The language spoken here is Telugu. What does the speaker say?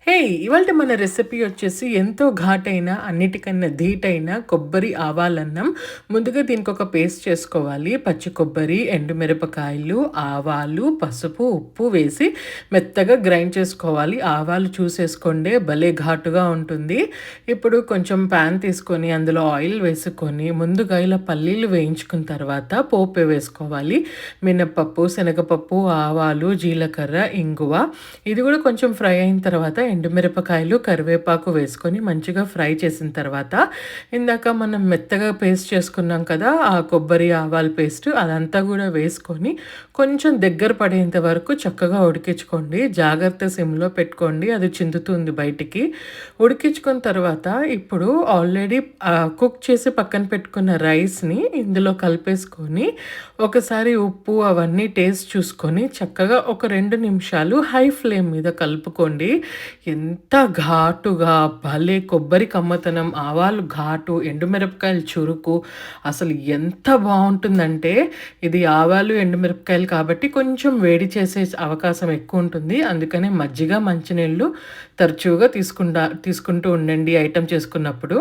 హే! ఇవాల్టి మన రెసిపీ వచ్చేసి ఎంతో ఘాటైన, అన్నిటికన్నా ధీటైన కొబ్బరి ఆవాలన్నం. ముందుగా దీనికొక పేస్ట్ చేసుకోవాలి. పచ్చి కొబ్బరి, ఎండుమిరపకాయలు, ఆవాలు, పసుపు, ఉప్పు వేసి మెత్తగా గ్రైండ్ చేసుకోవాలి. ఆవాలు చూసేసుకోండి భలే ఘాటుగా ఉంటుంది. ఇప్పుడు కొంచెం ప్యాన్ తీసుకొని అందులో ఆయిల్ వేసుకొని ముందుగా ఇలా పల్లీలు వేయించుకున్న తర్వాత పోపు వేసుకోవాలి. మినపప్పు, శనగపప్పు, ఆవాలు, జీలకర్ర, ఇంగువ ఇది కూడా కొంచెం ఫ్రై అయిన తర్వాత ఎండుమిరపకాయలు, కరివేపాకు వేసుకొని మంచిగా ఫ్రై చేసిన తర్వాత, ఇందాక మనం మెత్తగా పేస్ట్ చేసుకున్నాం కదా! ఆ కొబ్బరి, ఆవాల పేస్ట్ అదంతా గూడా వేసుకొని, కొంచెం దగ్గర పడేంత వరకు చక్కగా ఉడికించుకోండి. జాగ్రత్త సిమ్‌లో పెట్టుకోండి. అది చిందుతుంది బయటికి. ఉడికించుకున్న తర్వాత ఇప్పుడు ఆల్రెడీ కుక్ చేసి పక్కన పెట్టుకున్న రైస్‌ని ఇందులో కలిపేసుకొని, ఒకసారి ఉప్పు అవన్నీ టేస్ట్ చూసుకొని, చక్కగా ఒక 2 నిమిషాలు హై ఫ్లేమ్ మీద కలుపుకోండి. ఎంత ఘాటుగా భలే కొబ్బరి కమ్మతనం, ఆవాలు ఘాటు, ఎండుమిరపకాయలు చురుకు అసలు ఎంత బావుంటుందంటే, ఇది ఆవాలు, ఎండుమిరపకాయలు కాబట్టి కొంచెం వేడి చేసే అవకాశం ఎక్కువుంటుంది. అందుకనే మజ్జిగ, మంచినీళ్ళు తరచుగా తీసుకుంటూ ఉండండి ఐటెమ్ చేసుకున్నప్పుడు.